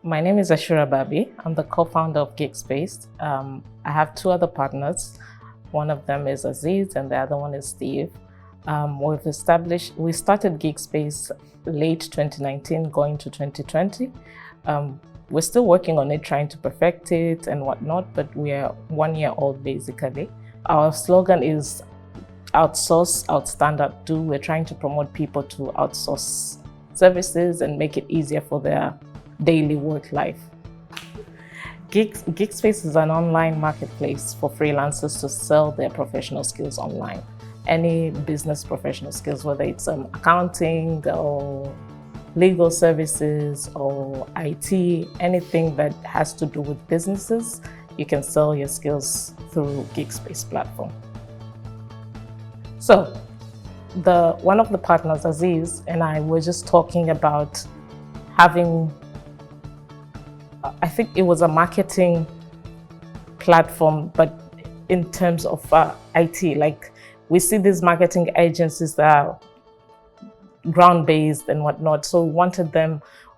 My name is Ashura Babi. I'm the co-founder of GigSpace. I have two other partners. One of them is Aziz and the other one is Steve. We started GigSpace late 2019 going to 2020. We're still working on it, trying to perfect it and whatnot, but we are 1 year old basically. Our slogan is outsource, outstandard do. We're trying to promote people to outsource services and make it easier for their daily work life. GigSpace is an online marketplace for freelancers to sell their professional skills online. Any business professional skills, whether it's accounting or legal services or IT, anything that has to do with businesses, you can sell your skills through GigSpace platform. So one of the partners, Aziz, and I were just talking about having, I think it was a marketing platform, but in terms of IT, like we see these marketing agencies that are ground-based and whatnot. So we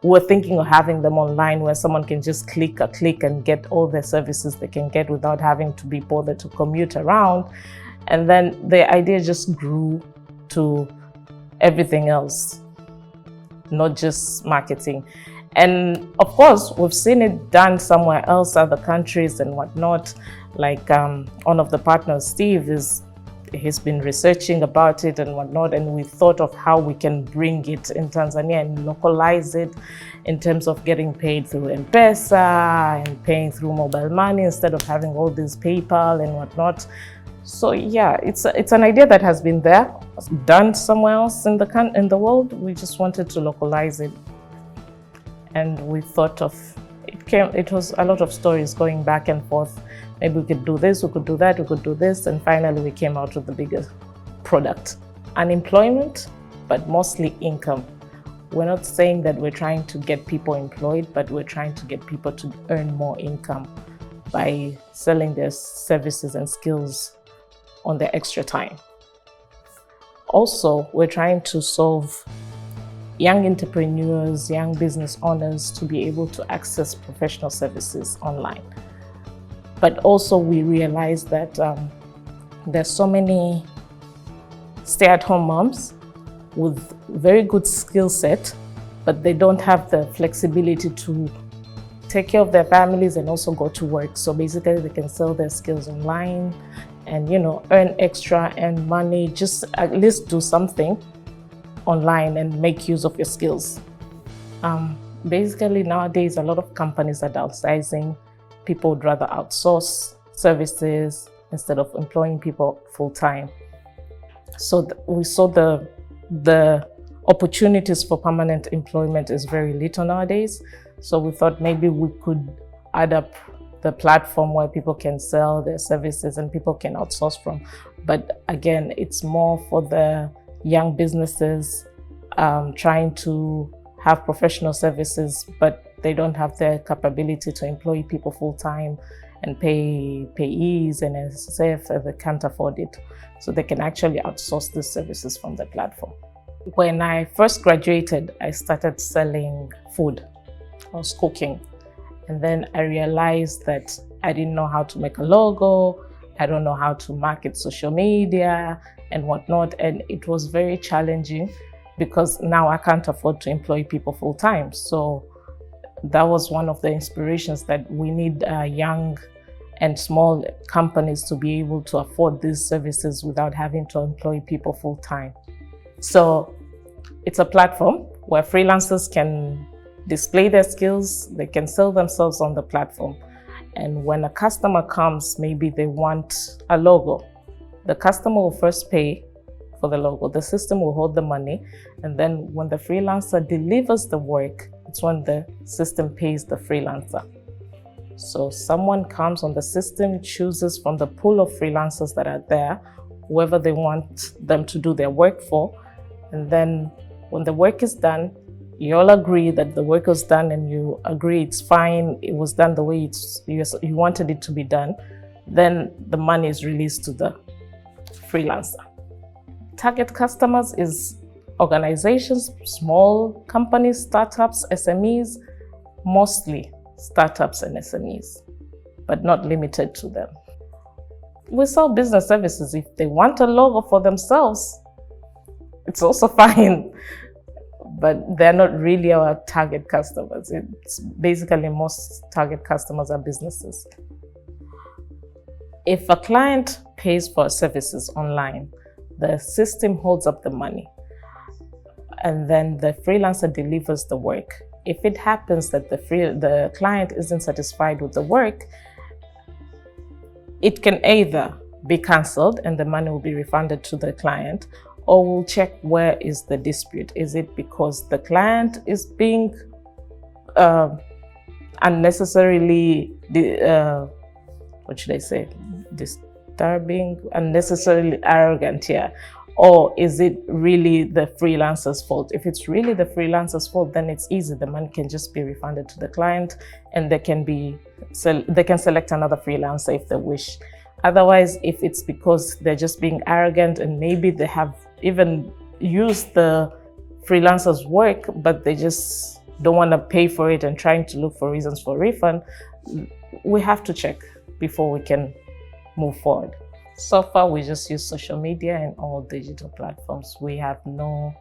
were thinking of having them online where someone can just click a click and get all the services they can get without having to be bothered to commute around. And then the idea just grew to everything else, not just marketing. And of course, we've seen it done somewhere else, other countries and whatnot. Like one of the partners, Steve, he's been researching about it and whatnot, and we thought of how we can bring it in Tanzania and localize it in terms of getting paid through M-Pesa and paying through mobile money instead of having all this PayPal and whatnot. So yeah, it's an idea that has been there, done somewhere else in the world. We just wanted to localize it. And we thought of, it was a lot of stories going back and forth. Maybe we could do this, we could do that, we could do this. And finally we came out with the biggest product. Unemployment, but mostly income. We're not saying that we're trying to get people employed, but we're trying to get people to earn more income by selling their services and skills on their extra time. Also, we're trying to solve young entrepreneurs, young business owners to be able to access professional services online. But also we realize that there's so many stay-at-home moms with very good skill set, but they don't have the flexibility to take care of their families and also go to work. So basically they can sell their skills online and, earn extra and money, just at least do something online and make use of your skills. Basically nowadays, a lot of companies are downsizing. People would rather outsource services instead of employing people full-time. So we saw the opportunities for permanent employment is very little nowadays. So we thought maybe we could add up the platform where people can sell their services and people can outsource from. But again, it's more for the young businesses trying to have professional services, but they don't have the capability to employ people full-time and pay payees and SSF, they can't afford it. So they can actually outsource these services from the platform. When I first graduated, I started selling food. I was cooking. And then I realized that I didn't know how to make a logo. I don't know how to market social media and whatnot. And it was very challenging because now I can't afford to employ people full time. So that was one of the inspirations that we need young and small companies to be able to afford these services without having to employ people full time. So it's a platform where freelancers can display their skills, they can sell themselves on the platform. And when a customer comes, maybe they want a logo. The customer will first pay for the logo. The system will hold the money. And then when the freelancer delivers the work, it's when the system pays the freelancer. So someone comes on the system, chooses from the pool of freelancers that are there, whoever they want them to do their work for. And then when the work is done, you all agree that the work was done and you agree it's fine, it was done the way you wanted it to be done, then the money is released to the freelancer. Target customers is organizations, small companies, startups, SMEs, mostly startups and SMEs, but not limited to them. We sell business services. If they want a logo for themselves, it's also fine, but they're not really our target customers. It's basically most target customers are businesses. If a client pays for services online, the system holds up the money, and then the freelancer delivers the work. If it happens that the client isn't satisfied with the work, it can either be cancelled and the money will be refunded to the client, or we'll check where is the dispute. Is it because the client is being unnecessarily, what should I say, disturbing, unnecessarily arrogant here? Or is it really the freelancer's fault? If it's really the freelancer's fault, then it's easy. The money can just be refunded to the client, and they can select another freelancer if they wish. Otherwise, if it's because they're just being arrogant and maybe they have even used the freelancer's work, but they just don't want to pay for it and trying to look for reasons for refund, we have to check before we can move forward. So far, we just use social media and all digital platforms. We have no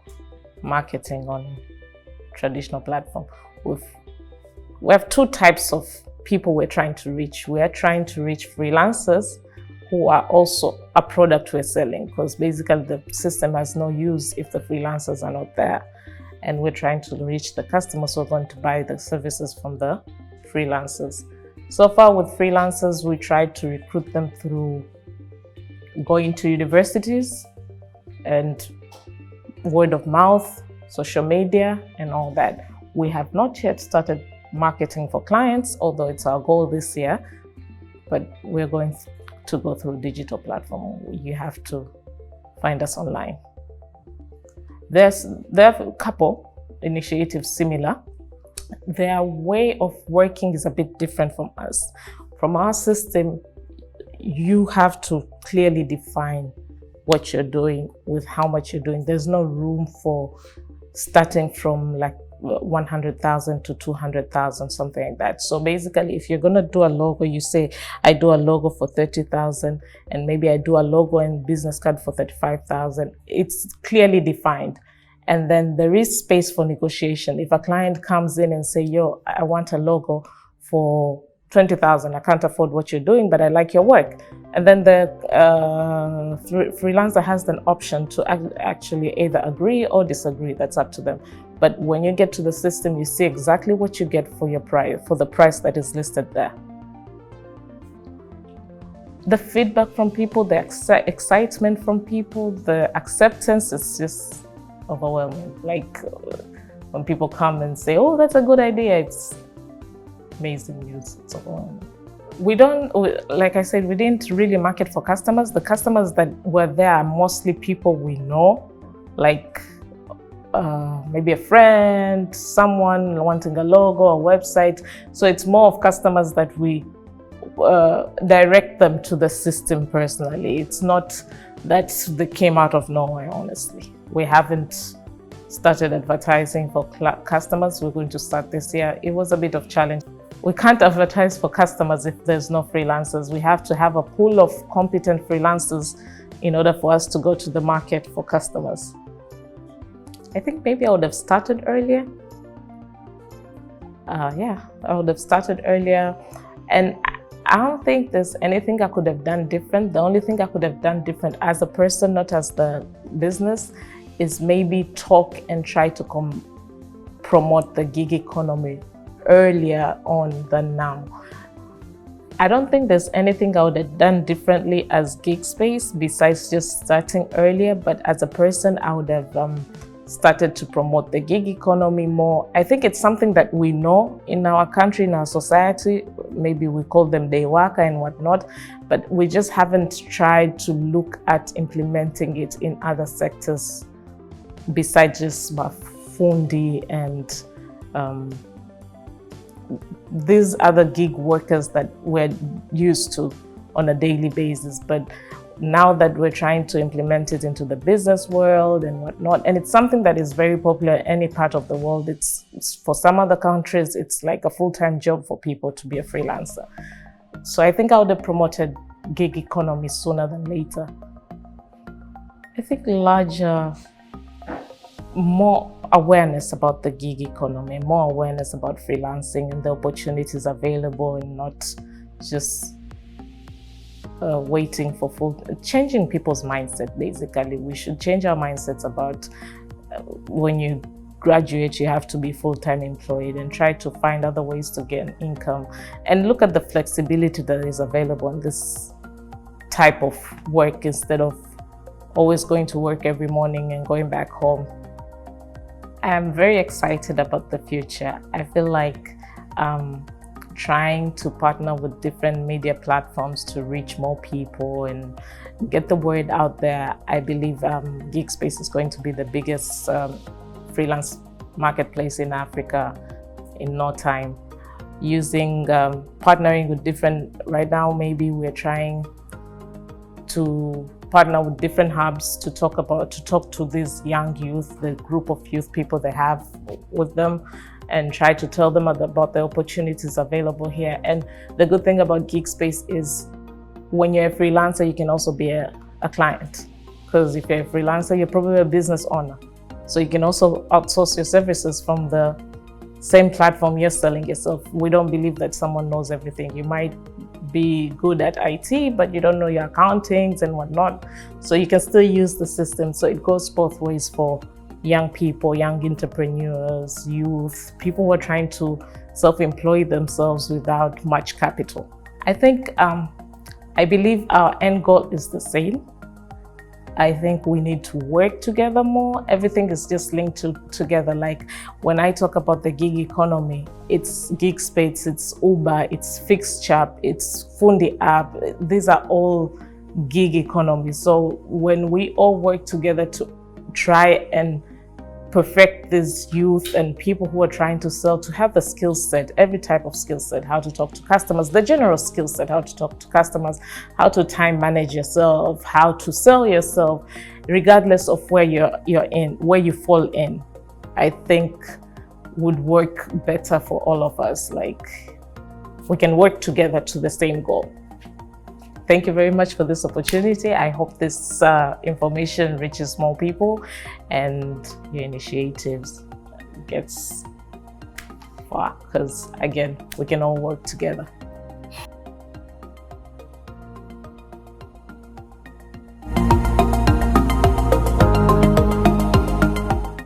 marketing on traditional platform. We have two types of people we're trying to reach. We are trying to reach freelancers who are also a product we're selling, because basically the system has no use if the freelancers are not there. And we're trying to reach the customers who are going to buy the services from the freelancers. So far with freelancers, we tried to recruit them through going to universities and word of mouth, social media, and all that. We have not yet started marketing for clients, although it's our goal this year, but we're going to go through digital platform. You have to find us online. There are a couple initiatives similar. Their way of working is a bit different from us. From our system, you have to clearly define what you're doing with how much you're doing. There's no room for starting from like 100,000 to 200,000, something like that. So basically, if you're going to do a logo, you say, I do a logo for 30,000, and maybe I do a logo and business card for 35,000. It's clearly defined. And then there is space for negotiation. If a client comes in and say, yo, I want a logo for 20,000, I can't afford what you're doing, but I like your work. And then the freelancer has an option to actually either agree or disagree. That's up to them. But when you get to the system, you see exactly what you get for your price, for the price that is listed there. The feedback from people, the excitement from people, the acceptance is just overwhelming. Like when people come and say, oh, that's a good idea, it's amazing news. It's overwhelming. Like I said, we didn't really market for customers. The customers that were there are mostly people we know, like maybe a friend, someone wanting a logo, a website. So it's more of customers that we direct them to the system personally. It's not that they came out of nowhere, honestly. We haven't started advertising for customers. We're going to start this year. It was a bit of a challenge. We can't advertise for customers if there's no freelancers. We have to have a pool of competent freelancers in order for us to go to the market for customers. I think maybe I would have started earlier. I would have started earlier. And I don't think there's anything I could have done different. The only thing I could have done different as a person, not as the business, is maybe talk and try to promote the gig economy earlier on than now. I don't think there's anything I would have done differently as GigSpace besides just starting earlier, but as a person, I would have started to promote the gig economy more. I think it's something that we know in our country, in our society. Maybe we call them day worker and whatnot, but we just haven't tried to look at implementing it in other sectors besides just mafundi and these other gig workers that we're used to on a daily basis. But now that we're trying to implement it into the business world and whatnot, and it's something that is very popular in any part of the world. It's for some other countries, it's like a full-time job for people to be a freelancer. So I think I would have promoted gig economy sooner than later. I think larger, more awareness about the gig economy, more awareness about freelancing and the opportunities available, and not just waiting for changing people's mindset. Basically, we should change our mindsets about when you graduate, you have to be full-time employed, and try to find other ways to get income, and look at the flexibility that is available in this type of work instead of always going to work every morning and going back home. I'm very excited about the future. I feel like trying to partner with different media platforms to reach more people and get the word out there. I believe GigSpace is going to be the biggest freelance marketplace in Africa in no time. Using partnering with different, right now maybe we're trying to partner with different hubs to talk to these young youth, the group of youth people they have with them, and try to tell them about the opportunities available here. And the good thing about GigSpace is when you're a freelancer, you can also be a client. Because if you're a freelancer, you're probably a business owner. So you can also outsource your services from the same platform you're selling yourself. We don't believe that someone knows everything. You might be good at IT, but you don't know your accountings and whatnot. So you can still use the system. So it goes both ways for young people, young entrepreneurs, youth, people who are trying to self-employ themselves without much capital. I think, I believe our end goal is the same. I think we need to work together more. Everything is just linked together. Like when I talk about the gig economy, it's GigSpace, it's Uber, it's FixChap, it's Fundi app. These are all gig economy. So when we all work together to try and perfect these youth and people who are trying to sell, to have the skill set, every type of skill set, how to talk to customers, the general skill set, how to talk to customers, how to time manage yourself, how to sell yourself, regardless of where you're in, where you fall in, I think would work better for all of us. Like we can work together to the same goal. Thank you very much for this opportunity. I hope this information reaches more people and your initiatives gets far, because again, we can all work together.